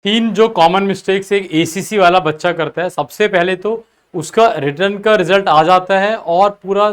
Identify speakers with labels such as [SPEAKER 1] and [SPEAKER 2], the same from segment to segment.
[SPEAKER 1] तीन जो common mistakes एक एसीसी वाला बच्चा करता है, सबसे पहले तो उसका रिटर्न का रिजल्ट आ जाता है और पूरा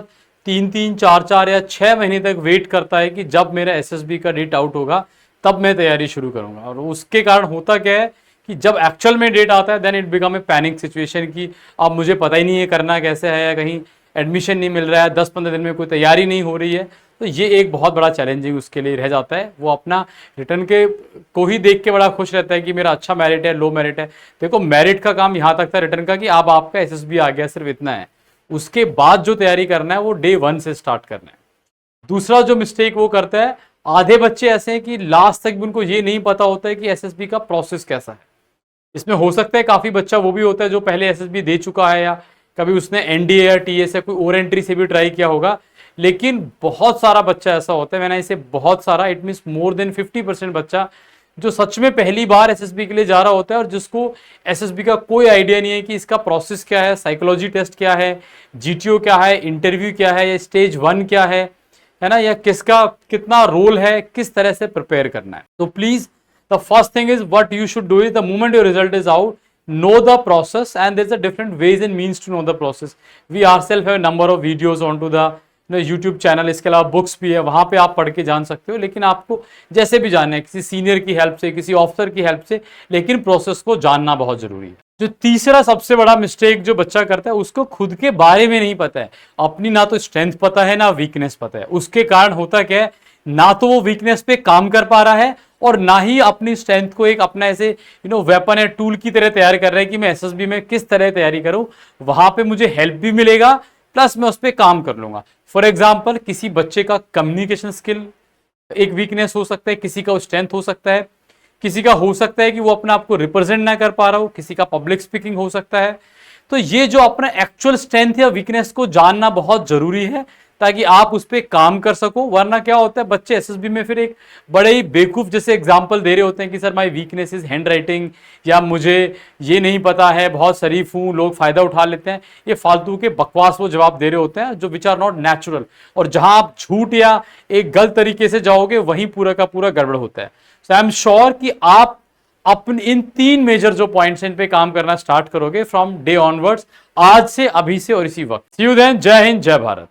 [SPEAKER 1] 3-3, 4-4 या 6 महीने तक वेट करता है कि जब मेरा एसएसबी का डेट आउट होगा तब मैं तैयारी शुरू करूंगा। और उसके कारण होता क्या है कि जब एक्चुअल में डेट आता है then it become a panic situation कि अब मुझे पता ही नहीं है करना कैसे है, या कहीं एडमिशन नहीं मिल रहा है, 10-15 दिन में कोई तैयारी नहीं हो रही है। तो ये एक बहुत बड़ा चैलेंजिंग उसके लिए रह जाता है। वो अपना रिटर्न के को ही देख के बड़ा खुश रहता है कि मेरा अच्छा मेरिट है, लो मेरिट है। देखो, मेरिट का काम यहाँ तक था रिटर्न का कि अब आपका एसएसबी आ गया, सिर्फ इतना है। उसके बाद जो तैयारी करना है वो डे 1 से स्टार्ट करना है। दूसरा जो मिस्टेक वो करता है, आधे बच्चे ऐसे हैं कि लास्ट तक भी उनको ये नहीं पता होता है कि एसएसबी का प्रोसेस कैसा है। इसमें हो सकता है काफी बच्चा वो भी होता है जो पहले एसएसबी दे चुका है या कभी उसने एनडीए या टीएस या कोई और एंट्री से भी ट्राई किया होगा, लेकिन बहुत सारा बच्चा ऐसा होता है, मैंने इसे बहुत सारा, इट मीन्स मोर देन 50% बच्चा जो सच में पहली बार एसएसबी के लिए जा रहा होता है और जिसको एसएसबी का कोई आइडिया नहीं है कि इसका प्रोसेस क्या है, साइकोलॉजी टेस्ट क्या है, जीटीओ क्या है, इंटरव्यू क्या है, या स्टेज 1 क्या है ना, या किसका कितना रोल है, किस तरह से प्रिपेयर करना है। तो please the first thing is what you should do is the moment your result is out, know the process, and there's a different ways and means to know the process. We ourselves have a number of videos onto the YouTube channel, इसके अलावा books भी है, वहां पे आप पढ़ के जान सकते हो। लेकिन आपको जैसे भी जानना है, किसी सीनियर की हेल्प से, किसी ऑफिसर की हेल्प से, लेकिन प्रोसेस को जानना बहुत जरूरी है। जो तीसरा सबसे बड़ा मिस्टेक जो बच्चा करता है, उसको खुद के बारे में नहीं पता है, अपनी ना तो स्ट्रेंथ पता है ना वीकनेस पता है। उसके कारण होता क्या है, ना तो वो वीकनेस पे काम कर पा रहा है और ना ही अपनी स्ट्रेंथ को एक अपना ऐसे वेपन या टूल की तरह तैयार कर रहा है कि मैं एसएसबी में किस तरह तैयारी करूं, वहां पे मुझे हेल्प भी मिलेगा प्लस मैं उस पर काम कर लूंगा। फॉर एग्जाम्पल, किसी बच्चे का कम्युनिकेशन स्किल एक वीकनेस हो सकता है, किसी का स्ट्रेंथ हो सकता है, किसी का हो सकता है कि वो अपने आप को रिप्रेजेंट ना कर पा रहा हो, किसी का पब्लिक स्पीकिंग हो सकता है। तो ये जो अपना एक्चुअल स्ट्रेंथ या वीकनेस को जानना बहुत जरूरी है ताकि आप उस पर काम कर सको। वरना क्या होता है, बच्चे एसएसबी में फिर एक बड़े ही बेवकूफ जैसे एग्जाम्पल दे रहे होते हैं कि sir my weakness is hand writing, या मुझे ये नहीं पता है, बहुत शरीफ हूं, लोग फायदा उठा लेते हैं। ये फालतू के बकवास वो जवाब दे रहे होते हैं जो विच आर नॉट नेचुरल। और जहां आप झूठ या एक गलत तरीके से जाओगे वहीं पूरा का पूरा गड़बड़ होता है। सो आई एम श्योर कि आप अपने इन 3 मेजर जो पॉइंट्स इन पे काम करना स्टार्ट करोगे फ्रॉम डे ऑनवर्ड्स, आज से, अभी से और इसी वक्त। सी यू देन। जय हिंद, जय भारत।